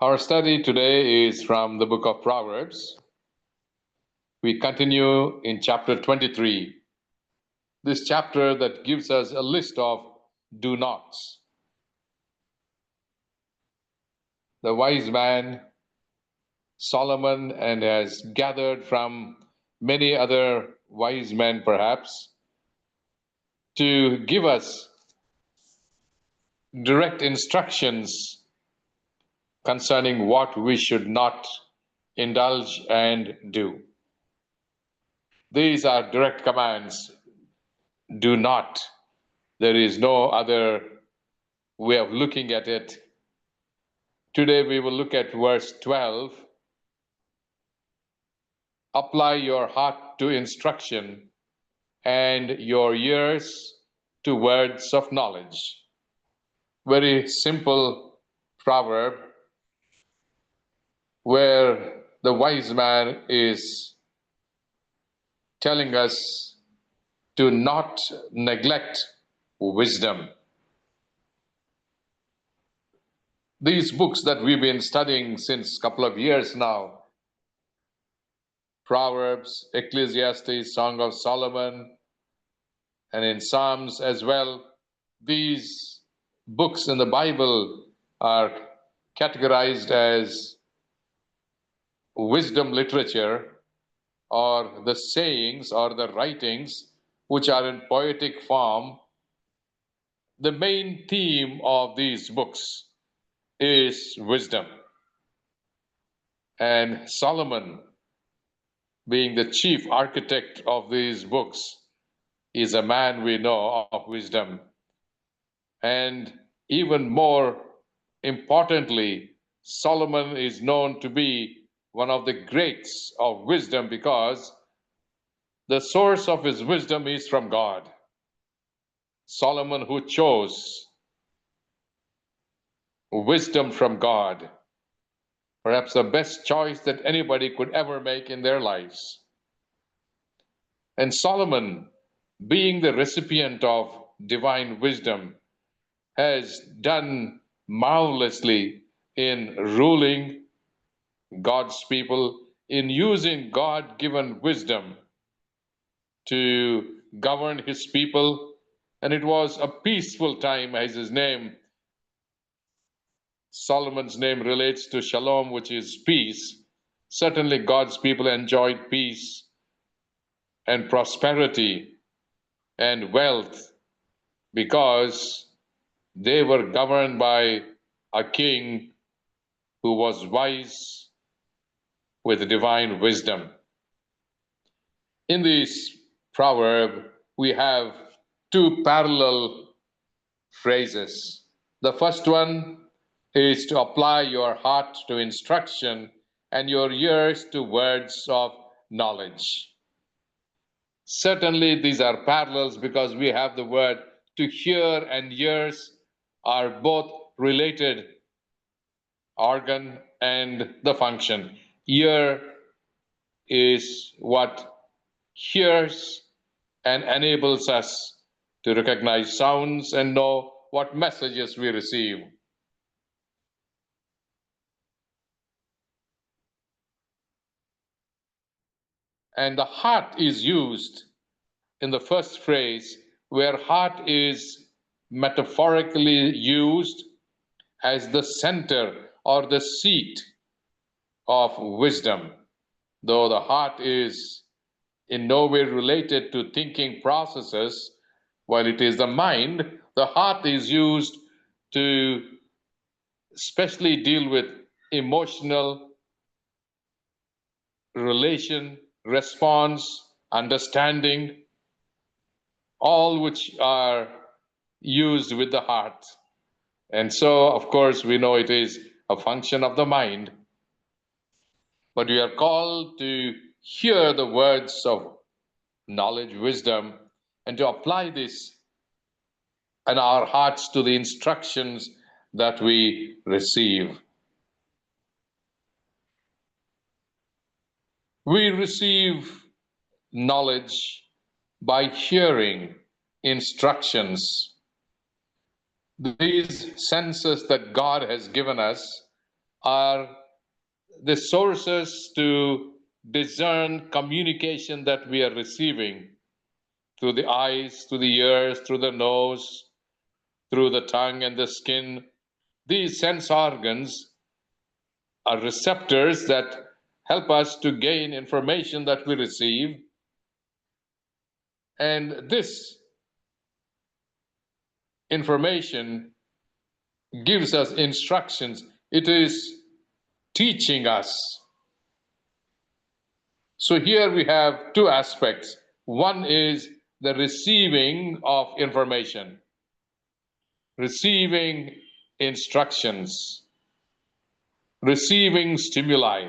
Our study today is from the book of Proverbs. We continue in chapter 23, this chapter that gives us a list of do nots. The wise man, Solomon, and has gathered from many other wise men perhaps to give us direct instructions concerning what we should not indulge and do. These are direct commands. Do not. There is no other way of looking at it. Today we will look at verse 12. Apply your heart to instruction and your ears to words of knowledge. Very simple proverb where the wise man is telling us to not neglect wisdom. These books that we've been studying since a couple of years now, Proverbs, Ecclesiastes, Song of Solomon, and in Psalms as well, these books in the Bible are categorized as wisdom literature, or the sayings or the writings which are in poetic form. The main theme of these books is wisdom. And Solomon, being the chief architect of these books, is a man we know of wisdom. And even more importantly, Solomon is known to be one of the greats of wisdom because the source of his wisdom is from God. Solomon, who chose wisdom from God, perhaps the best choice that anybody could ever make in their lives. And Solomon, being the recipient of divine wisdom, has done marvelously in ruling God's people, in using God-given wisdom to govern his people. And it was a peaceful time, as his name, Solomon's name, relates to shalom, which is peace. Certainly God's people enjoyed peace and prosperity and wealth because they were governed by a king who was wise with divine wisdom. In this proverb, we have two parallel phrases. The first one is to apply your heart to instruction and your ears to words of knowledge. Certainly, these are parallels because we have the word to hear and ears are both related organ and the function. Ear is what hears and enables us to recognize sounds and know what messages we receive. And the heart is used in the first phrase, where heart is metaphorically used as the center or the seat of wisdom, though the heart is in no way related to thinking processes. While it is the mind, the heart is used to especially deal with emotional relation, response, understanding, all which are used with the heart. And so, of course, we know it is a function of the mind. But we are called to hear the words of knowledge, wisdom, and to apply this in our hearts to the instructions that we receive. We receive knowledge by hearing instructions. These senses that God has given us are the sources to discern communication that we are receiving through the eyes, through the ears, through the nose, through the tongue and the skin. These sense organs are receptors that help us to gain information that we receive. And this information gives us instructions. It is teaching us. So here we have two aspects. One is the receiving of information, receiving instructions, receiving stimuli,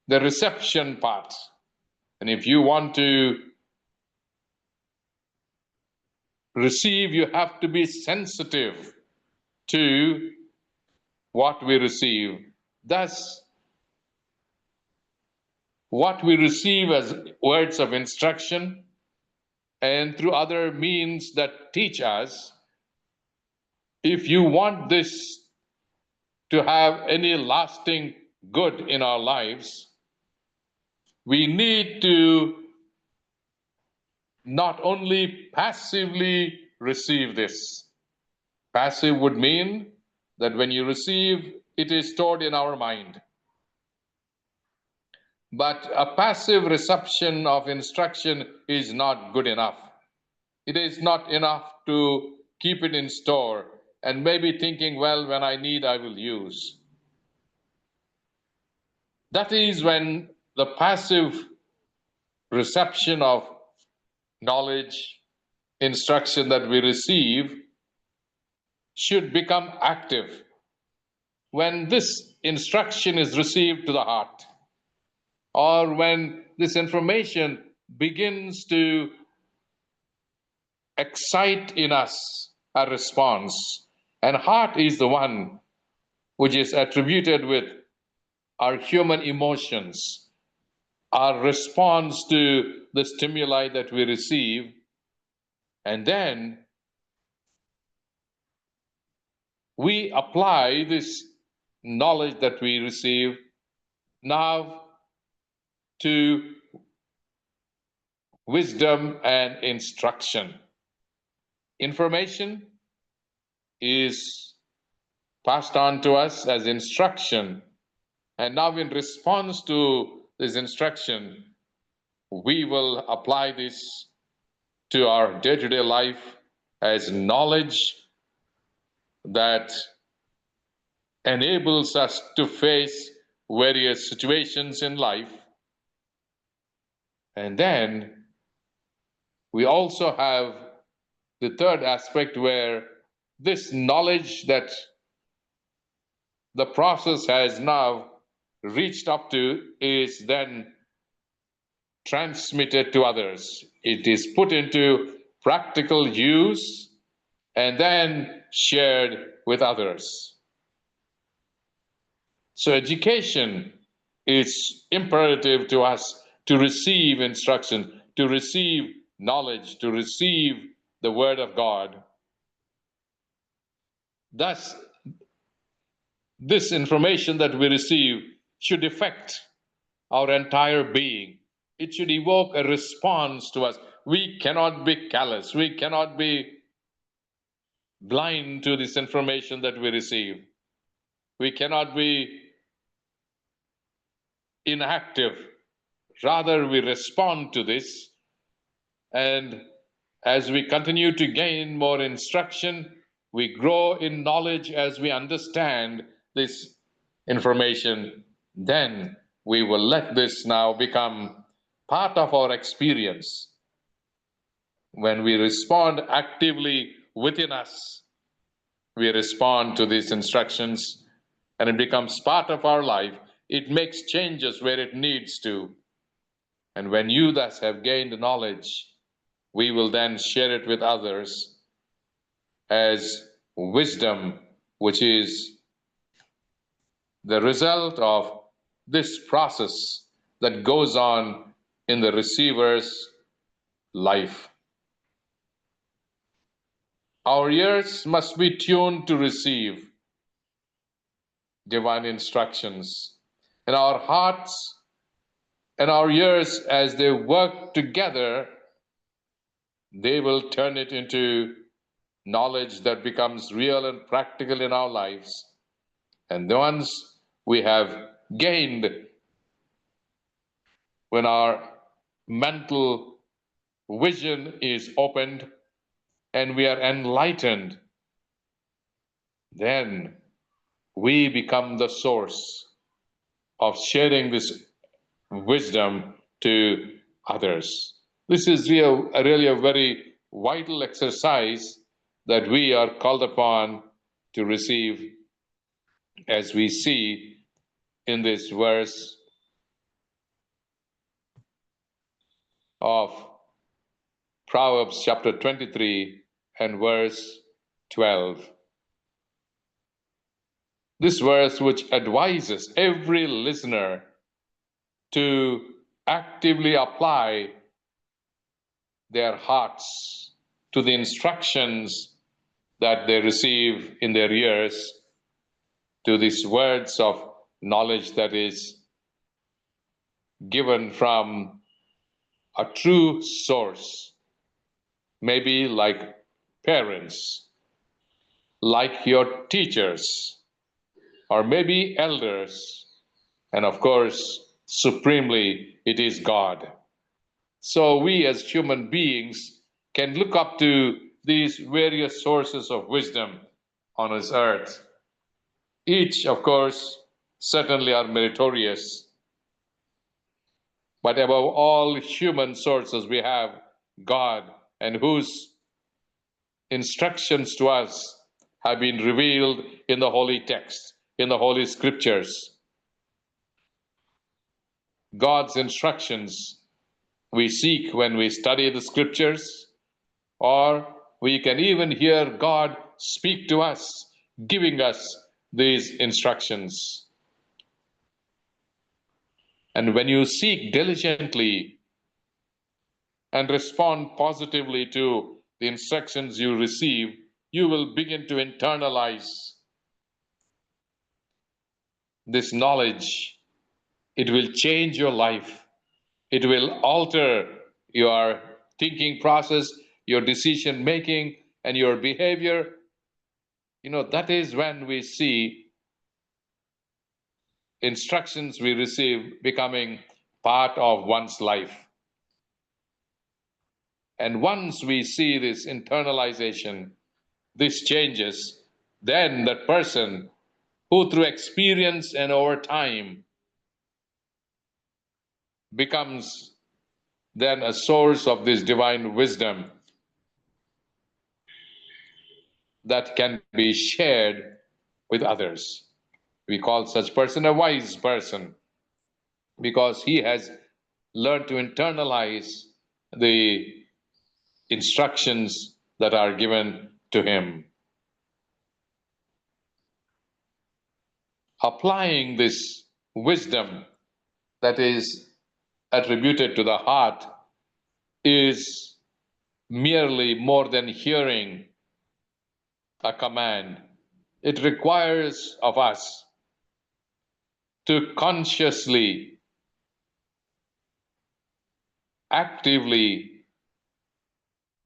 the reception part. And if you want to receive, you have to be sensitive to what we receive. Thus, what we receive as words of instruction and through other means that teach us, if you want this to have any lasting good in our lives, we need to not only passively receive this. Passive would mean that when you receive, it is stored in our mind. But a passive reception of instruction is not good enough. It is not enough to keep it in store and maybe thinking, well, when I need, I will use. That is when the passive reception of knowledge, instruction that we receive should become active. When this instruction is received to the heart, or when this information begins to excite in us a response, and heart is the one which is attributed with our human emotions, our response to the stimuli that we receive, and then we apply this knowledge that we receive now to wisdom and instruction. Information is passed on to us as instruction, and now in response to this instruction, we will apply this to our day-to-day life as knowledge that enables us to face various situations in life. And then we also have the third aspect where this knowledge that the process has now reached up to is then transmitted to others. It is put into practical use and then shared with others. So education is imperative to us to receive instruction, to receive knowledge, to receive the word of God. Thus, this information that we receive should affect our entire being. It should evoke a response to us. We cannot be callous. We cannot be blind to this information that we receive. We cannot be inactive. Rather, we respond to this. And as we continue to gain more instruction, we grow in knowledge as we understand this information. Then we will let this now become part of our experience. When we respond actively within us, we respond to these instructions and it becomes part of our life. It makes changes where it needs to. And when you thus have gained knowledge, we will then share it with others as wisdom, which is the result of this process that goes on in the receiver's life. Our ears must be tuned to receive divine instructions. And our hearts and our ears, as they work together, they will turn it into knowledge that becomes real and practical in our lives. And once we have gained, when our mental vision is opened and we are enlightened, then we become the source of sharing this wisdom to others. This is really a very vital exercise that we are called upon to receive, as we see in this verse of Proverbs chapter 23 and verse 12. This verse, which advises every listener to actively apply their hearts to the instructions that they receive in their ears, to these words of knowledge that is given from a true source, maybe like parents, like your teachers, or maybe elders, and of course, supremely, it is God. So we as human beings can look up to these various sources of wisdom on this earth. Each, of course, certainly are meritorious. But above all human sources, we have God, and whose instructions to us have been revealed in the holy text, in the holy scriptures. God's instructions we seek when we study the scriptures, or we can even hear God speak to us, giving us these instructions. And when you seek diligently and respond positively to the instructions you receive, you will begin to internalize this knowledge. It will change your life. It will alter your thinking process, your decision making, and your behavior. That is when we see instructions we receive becoming part of one's life. And once we see this internalization, this changes, then that person who through experience and over time becomes then a source of this divine wisdom that can be shared with others. We call such person a wise person because he has learned to internalize the instructions that are given to him. Applying this wisdom that is attributed to the heart is merely more than hearing a command. It requires of us to consciously, actively,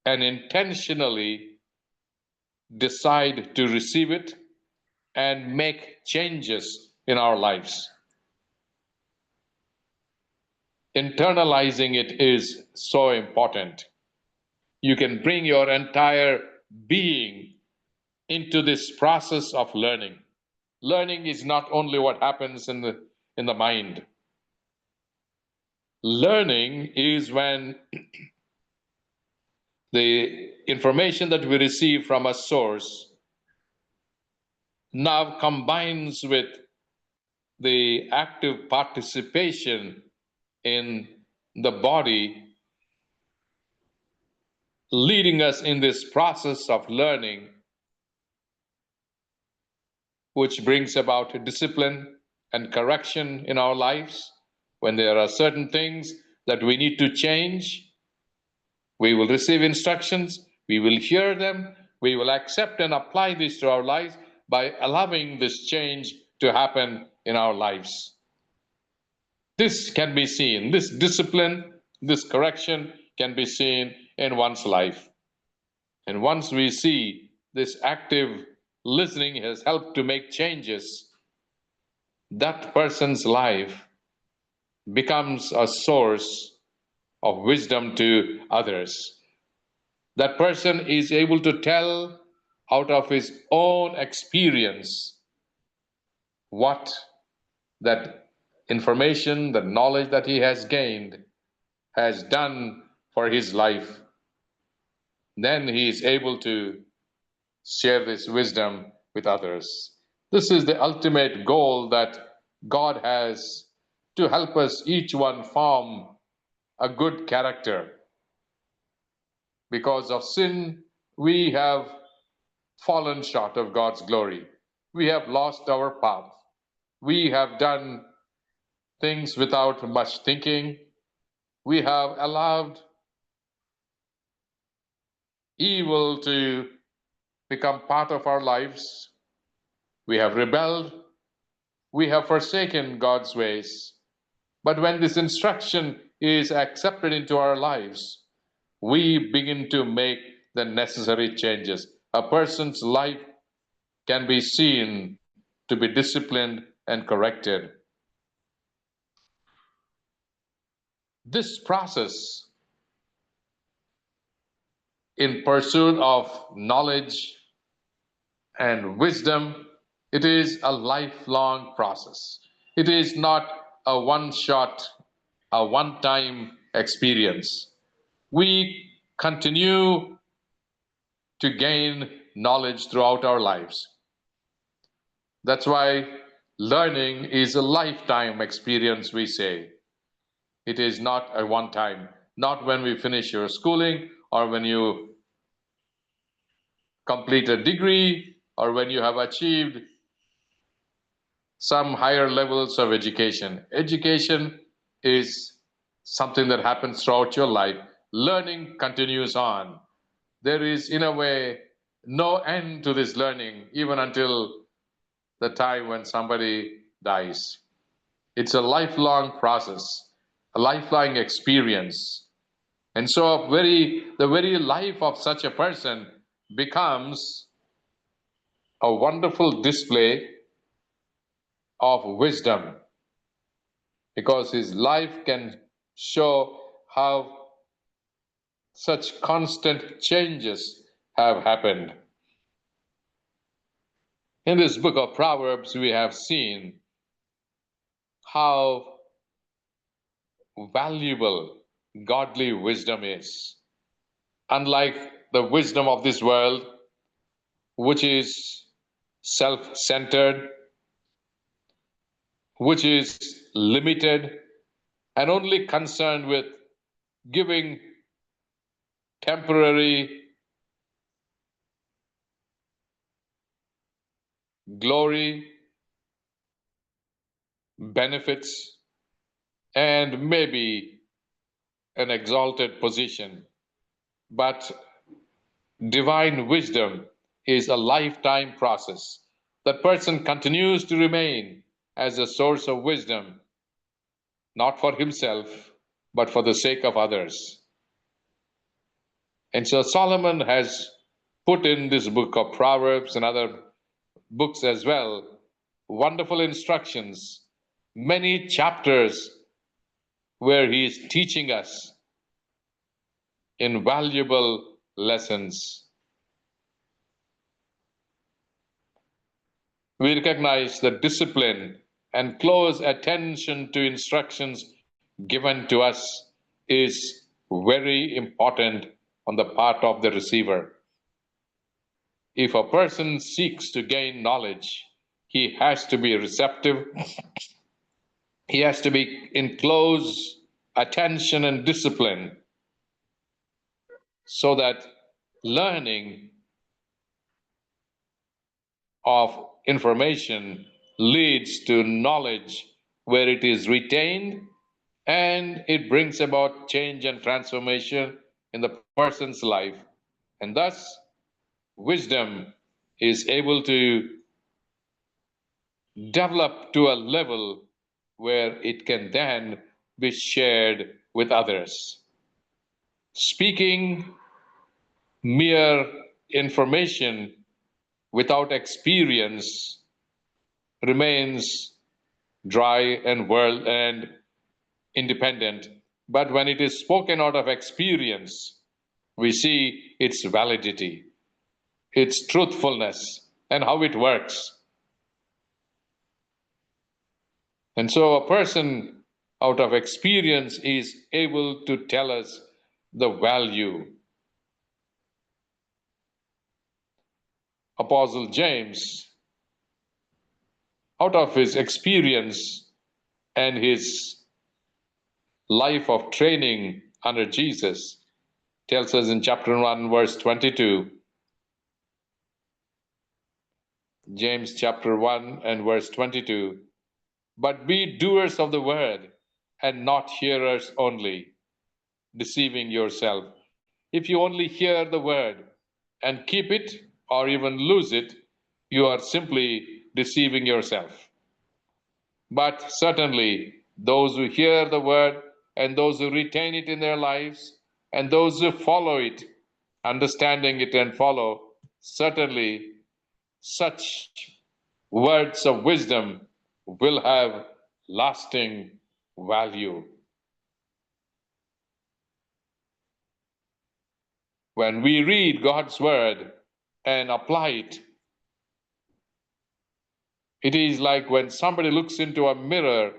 and intentionally decide to receive it and make changes in our lives. Internalizing it is so important. You can bring your entire being into this process of learning. Learning is not only what happens in the mind. Learning is when the information that we receive from a source now combines with the active participation in the body, leading us in this process of learning, which brings about discipline and correction in our lives. When there are certain things that we need to change, we will receive instructions, we will hear them, we will accept and apply this to our lives by allowing this change to happen in our lives. This can be seen, this discipline, this correction can be seen in one's life. And once we see this active listening has helped to make changes, that person's life becomes a source of wisdom to others. That person is able to tell out of his own experience what that information, the knowledge that he has gained, has done for his life. Then he is able to share this wisdom with others. This is the ultimate goal that God has, to help us each one form a good character. Because of sin, we have fallen short of God's glory. We have lost our path. We have done things without much thinking. We have allowed evil to become part of our lives. We have rebelled. We have forsaken God's ways. But when this instruction is accepted into our lives, we begin to make the necessary changes. A person's life can be seen to be disciplined and corrected. This process in pursuit of knowledge and wisdom, it is a lifelong process. It is not a one-shot, a one-time experience. We continue to gain knowledge throughout our lives. That's why learning is a lifetime experience, we say. It is not a one time, not when we finish your schooling or when you complete a degree or when you have achieved some higher levels of education. Education is something that happens throughout your life. Learning continues on. There is, in a way, no end to this learning, even until the time when somebody dies. It's a lifelong process, a lifelong experience. And so the very life of such a person becomes a wonderful display of wisdom, because his life can show how such constant changes have happened. In this book of Proverbs, we have seen how valuable godly wisdom is. Unlike the wisdom of this world, which is self-centered, which is limited, and only concerned with giving temporary glory, benefits, and maybe an exalted position. But divine wisdom is a lifetime process. That person continues to remain as a source of wisdom, not for himself, but for the sake of others. And so Solomon has put in this book of Proverbs and other books as well wonderful instructions, many chapters where he is teaching us invaluable lessons. We recognize that discipline and close attention to instructions given to us is very important on the part of the receiver. If a person seeks to gain knowledge, he has to be receptive. He has to be in close attention and discipline, so that learning of information leads to knowledge where it is retained and it brings about change and transformation in the person's life. And thus, wisdom is able to develop to a level where it can then be shared with others. Speaking mere information without experience remains dry and world and independent. But when it is spoken out of experience, we see its validity, its truthfulness, and how it works. And so a person out of experience is able to tell us the value. Apostle James, out of his experience and his life of training under Jesus, tells us in chapter 1, verse 22, James chapter 1 and verse 22, but be doers of the word and not hearers only, deceiving yourself. If you only hear the word and keep it or even lose it, you are simply deceiving yourself. But certainly, those who hear the word and those who retain it in their lives and those who follow it, understanding it and follow, certainly such words of wisdom will have lasting value. When we read God's word and apply it, it is like when somebody looks into a mirror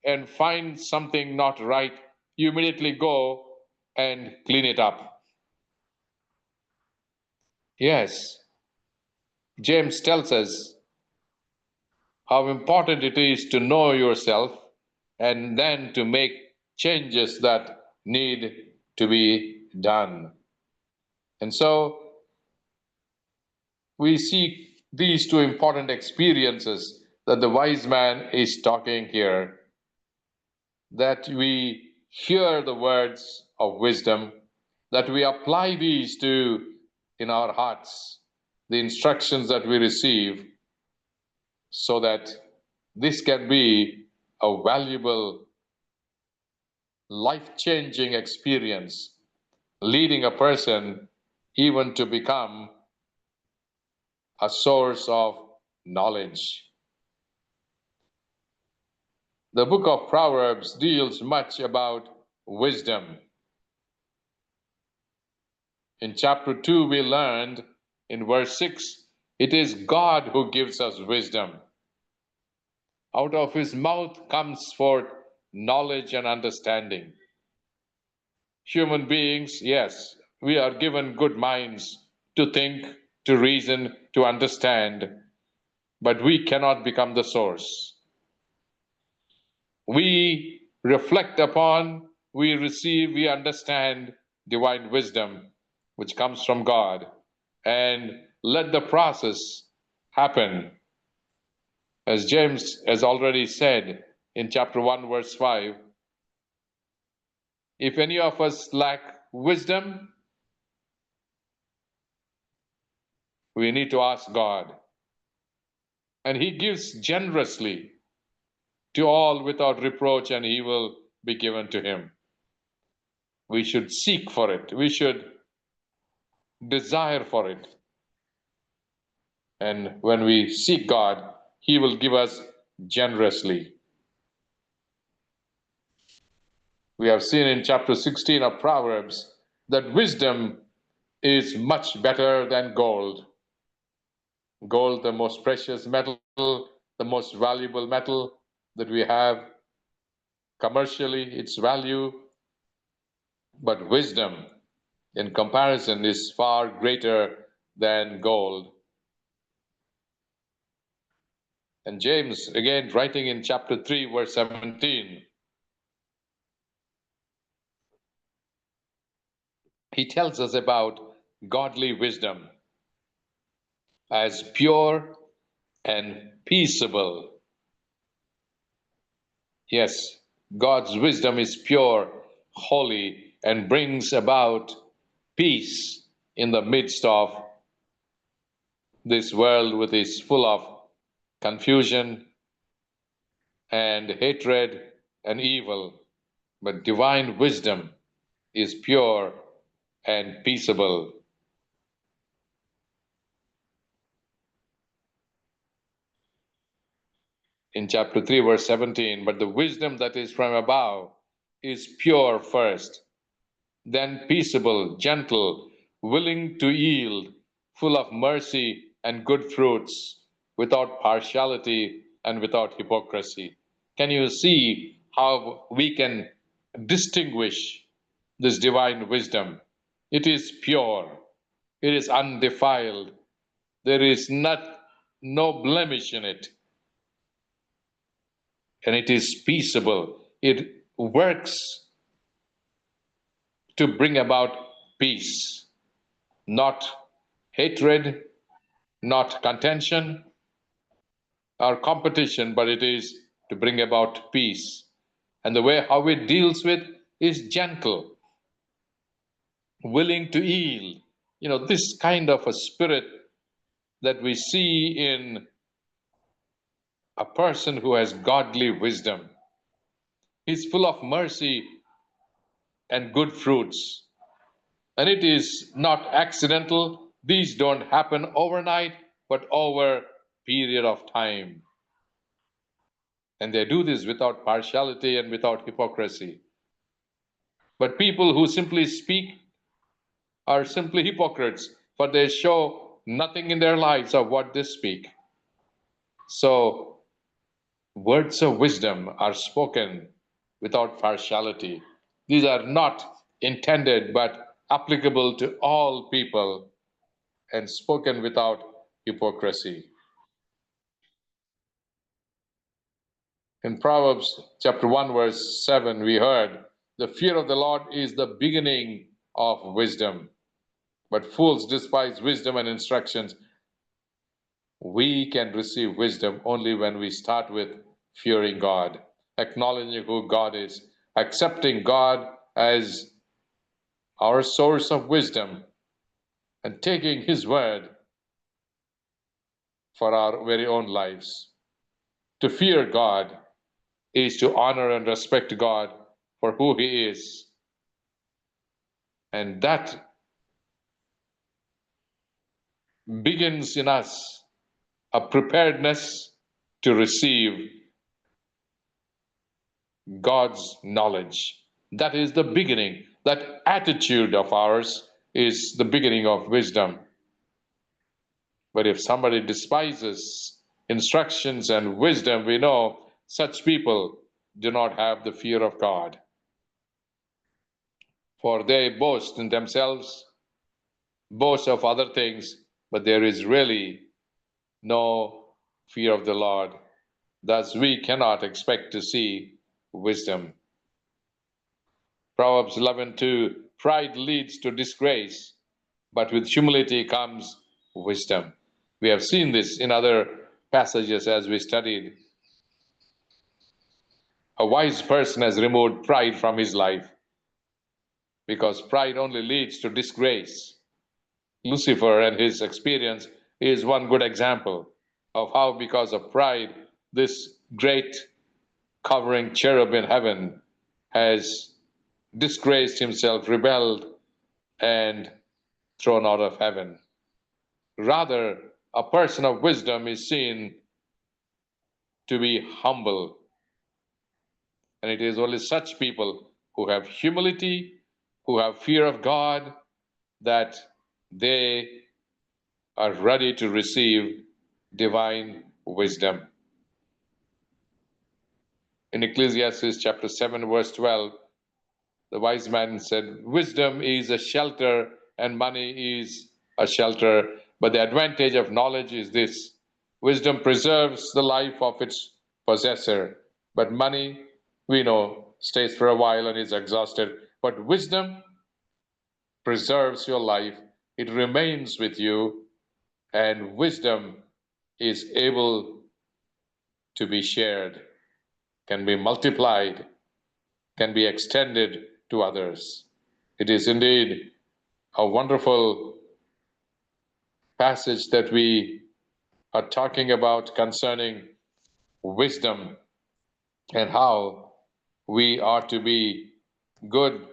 and finds something not right, you immediately go and clean it up. Yes, James tells us how important it is to know yourself and then to make changes that need to be done. And so we see these two important experiences that the wise man is talking here, that we hear the words of wisdom, that we apply these to in our hearts, the instructions that we receive, so that this can be a valuable, life-changing experience, leading a person even to become a source of knowledge. The book of Proverbs deals much about wisdom. In chapter 2, we learned in verse 6, it is God who gives us wisdom. Out of his mouth comes forth knowledge and understanding. Human beings, yes, we are given good minds to think, to reason, to understand, but we cannot become the source. We reflect upon, we receive, we understand divine wisdom, which comes from God, and let the process happen. As James has already said in chapter 1, verse 5, if any of us lack wisdom, we need to ask God. And he gives generously to all without reproach, and he will be given to him. We should seek for it. We should desire for it. And when we seek God, he will give us generously. We have seen in chapter 16 of Proverbs that wisdom is much better than gold. Gold, the most precious metal, the most valuable metal that we have commercially, its value, but wisdom in comparison is far greater than gold. And James, again, writing in chapter 3, verse 17, he tells us about godly wisdom as pure and peaceable. Yes, God's wisdom is pure, holy, and brings about peace in the midst of this world, which is full of confusion, and hatred and evil, but divine wisdom is pure and peaceable. In chapter 3, verse 17, but the wisdom that is from above is pure first, then peaceable, gentle, willing to yield, full of mercy and good fruits, without partiality and without hypocrisy. Can you see how we can distinguish this divine wisdom? It is pure, it is undefiled, there is no blemish in it, and it is peaceable. It works to bring about peace, not hatred, not contention or competition, but it is to bring about peace. And the way how it deals with is gentle, willing to yield. This kind of a spirit that we see in a person who has godly wisdom. He's full of mercy and good fruits. And it is not accidental. These don't happen overnight, but over a period of time. And they do this without partiality and without hypocrisy. But people who simply speak are simply hypocrites, for they show nothing in their lives of what they speak. So, words of wisdom are spoken without partiality. These are not intended but applicable to all people and spoken without hypocrisy. In Proverbs chapter 1, verse 7, we heard, the fear of the Lord is the beginning of wisdom, but fools despise wisdom and instructions. We can receive wisdom only when we start with fearing God, acknowledging who God is, accepting God as our source of wisdom, and taking His word for our very own lives. To fear God is to honor and respect God for who He is. And that begins in us a preparedness to receive God's knowledge. That is the beginning. That attitude of ours is the beginning of wisdom. But if somebody despises instructions and wisdom, we know such people do not have the fear of God. For they boast in themselves, boast of other things, but there is really no fear of the Lord. Thus, we cannot expect to see wisdom. Proverbs 11:2, pride leads to disgrace, but with humility comes wisdom. We have seen this in other passages as we studied. A wise person has removed pride from his life because pride only leads to disgrace. Lucifer and his experience is one good example of how, because of pride, this great covering cherub in heaven has disgraced himself, rebelled, and thrown out of heaven. Rather, a person of wisdom is seen to be humble. And it is only such people who have humility, who have fear of God, that they are ready to receive divine wisdom. In Ecclesiastes chapter 7, verse 12, the wise man said, wisdom is a shelter and money is a shelter, but the advantage of knowledge is this: wisdom preserves the life of its possessor, but money, we know, stays for a while and is exhausted. But wisdom preserves your life, it remains with you, and wisdom is able to be shared, can be multiplied, can be extended to others. It is indeed a wonderful passage that we are talking about concerning wisdom. and how we are to be good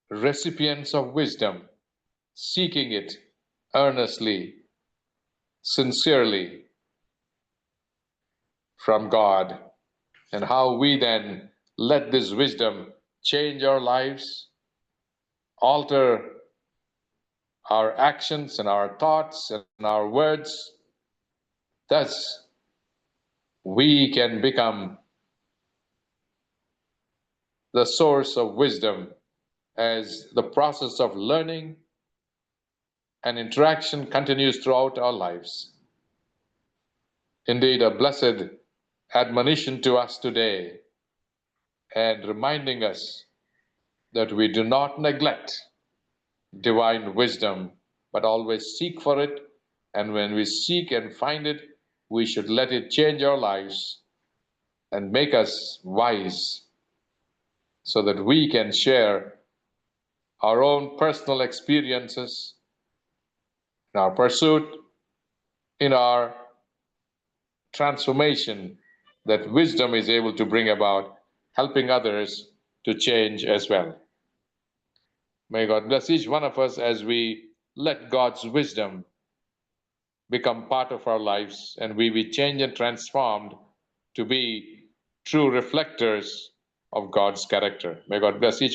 recipients of wisdom, seeking it earnestly, sincerely from God, and how we then let this wisdom change our lives, alter our actions and our thoughts and our words. Thus, we can become the source of wisdom as the process of learning and interaction continues throughout our lives. Indeed, a blessed admonition to us today, and reminding us that we do not neglect divine wisdom, but always seek for it. And when we seek and find it, we should let it change our lives and make us wise so that we can share our own personal experiences in our pursuit, in our transformation that wisdom is able to bring about, helping others to change as well. May God bless each one of us as we let God's wisdom become part of our lives and we be changed and transformed to be true reflectors of God's character. May God bless each